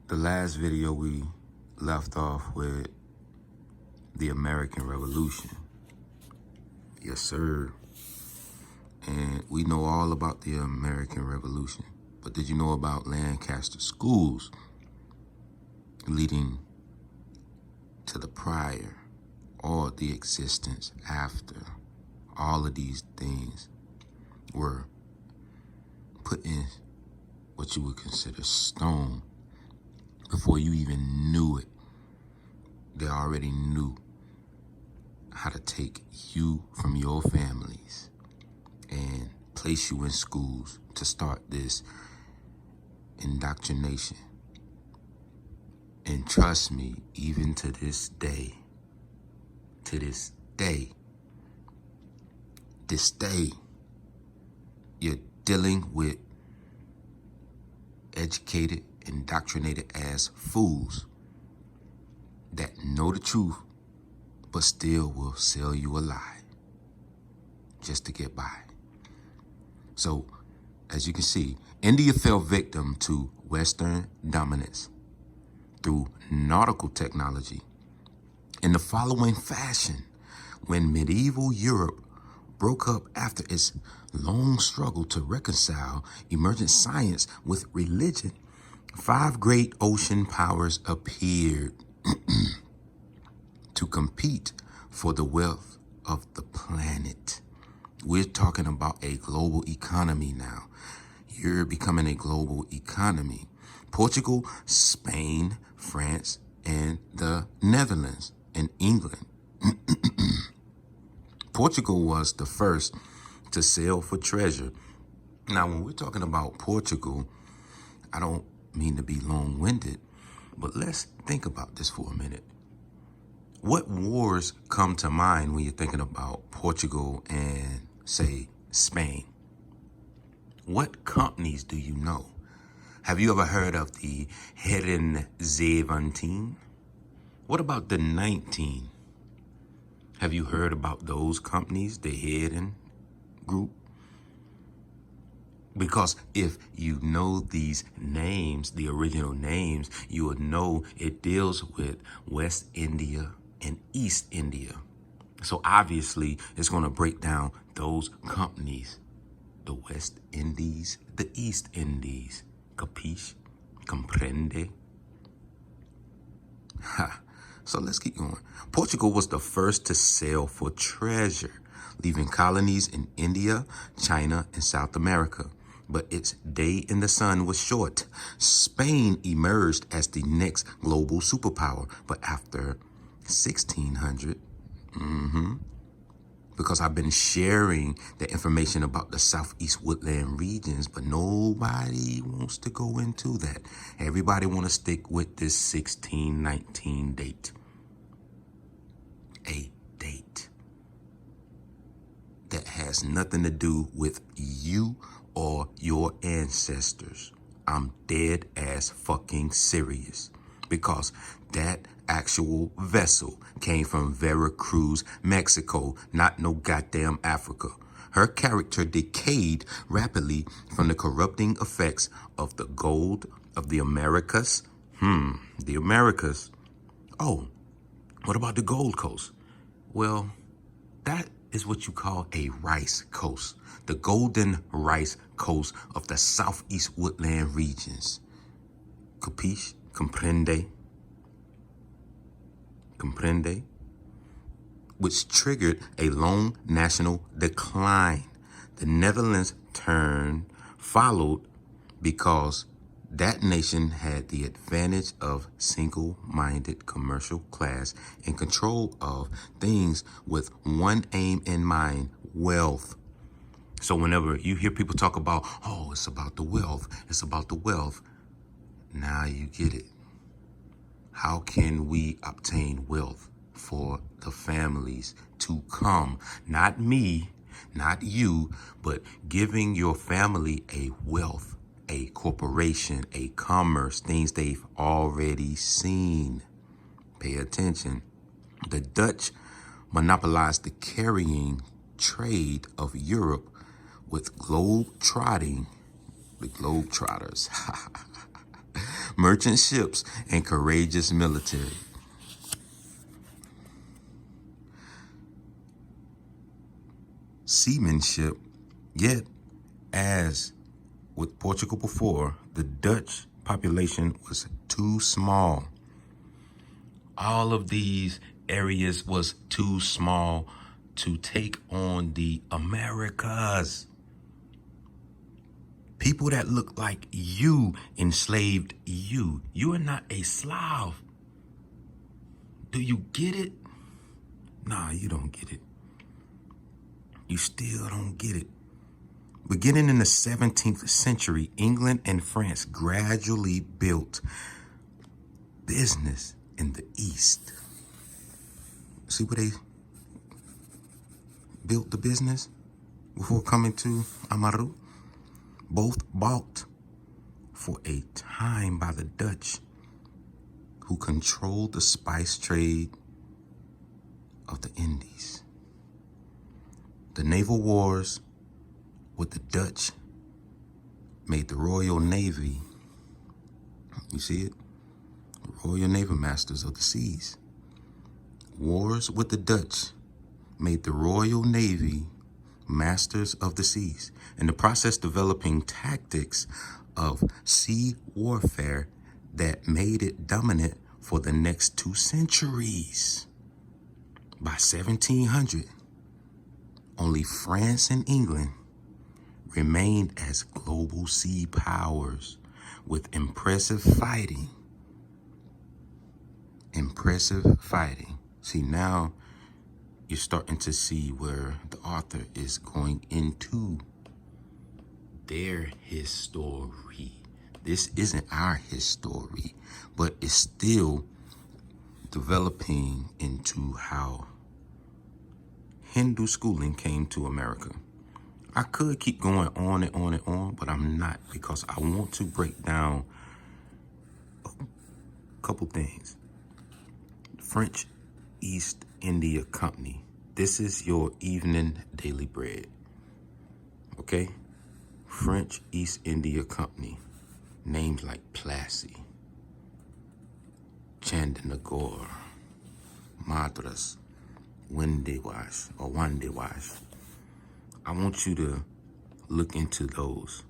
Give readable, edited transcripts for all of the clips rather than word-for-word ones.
The last video we left off with the American Revolution. Yes, sir. And we know all about the American Revolution. But did you know about Lancaster schools leading to the prior or the existence after? All of these things were put in what you would consider stone before you even knew it. They already knew how to take you from your families and place you in schools to start this indoctrination. And trust me, even to this day, you're dealing with educated, indoctrinated ass fools that know the truth, but still will sell you a lie just to get by. So, as you can see, India fell victim to Western dominance through nautical technology in the following fashion. When medieval Europe broke up after its long struggle to reconcile emergent science with religion, 5 great ocean powers appeared to compete for the wealth of the planet. We're talking about a global economy now. You're becoming a global economy. Portugal, Spain, France, and the Netherlands and England. Portugal was the first to sail for treasure. Now, when we're talking about Portugal, I don't mean to be long-winded, but let's think about this for a minute. What wars come to mind when you're thinking about Portugal and, say, Spain? What companies do you know? Have you ever heard of the Heren 17? What about the 19? Have you heard about those companies, the Heren group? Because if you know these names, the original names, you will know it deals with West India and East India. So obviously, it's going to break down those companies. The West Indies, the East Indies. Capiche? Comprende? Ha. So let's keep going. Portugal was the first to sail for treasure, leaving colonies in India, China, and South America. But its day in the sun was short. Spain emerged as the next global superpower, but after 1600, because I've been sharing the information about the Southeast woodland regions, but nobody wants to go into that. Everybody want to stick with this 1619 date. A date that has nothing to do with you or your ancestors. I'm dead ass fucking serious, because that actual vessel came from Veracruz, Mexico, not no goddamn Africa. Her character decayed rapidly from the corrupting effects of the gold of the Americas. The Americas. Oh, what about the Gold Coast? Well, that is what you call a rice coast. The golden rice coast of the Southeast woodland regions. Capiche? Comprende? Comprende? Which triggered a long national decline. The Netherlands turn followed because that nation had the advantage of single-minded commercial class and control of things with one aim in mind: wealth. So whenever you hear people talk about, oh, it's about the wealth, it's about the wealth, now you get it. How can we obtain wealth for the families to come? Not me, not you, but giving your family a wealth, a corporation, a commerce, things they've already seen. Pay attention. The Dutch monopolized the carrying trade of Europe with globe-trotting, the globetrotters, merchant ships, and courageous military. Seamanship, yet as with Portugal before, the Dutch population was too small. All of these areas was too small to take on the Americas. People that look like you enslaved you. You are not a Slav. Do you get it? Nah, you don't get it. You still don't get it. Beginning in the 17th century, England and France gradually built business in the East. See where they built the business before coming to Amaru? Both bought for a time by the Dutch, who controlled the spice trade of the Indies. The naval wars with the Dutch made the Royal Navy, you see it? The Royal Naval Masters of the Seas. Wars with the Dutch made the Royal Navy Masters of the Seas. In the process, developing tactics of sea warfare that made it dominant for the next 2 centuries. By 1700, only France and England remained as global sea powers with impressive fighting. See, now you're starting to see where the author is going into their history. This isn't our history, but it's still developing into how Hindu schooling came to America. I could keep going on and on and on, but I'm not, because I want to break down a couple things. French East India Company. This is your evening daily bread. Okay? French East India Company. Names like Plassey, Chandanagar, Madras, Windewash, or Wandewash. I want you to look into those.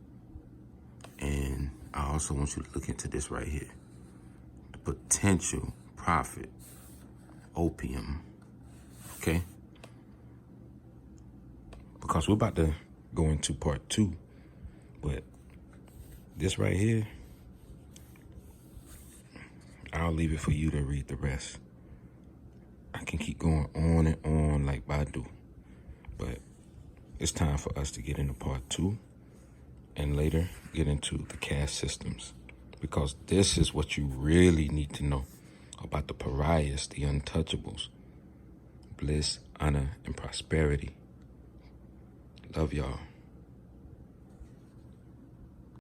And I also want you to look into this right here. The potential profit, opium. Okay? Because we're about to go into part 2. But this right here, I'll leave it for you to read the rest. I can keep going on and on like Badu. But it's time for us to get into part 2 and later get into the caste systems, because this is what you really need to know about the pariahs, the untouchables, bliss, honor, and prosperity. Love y'all.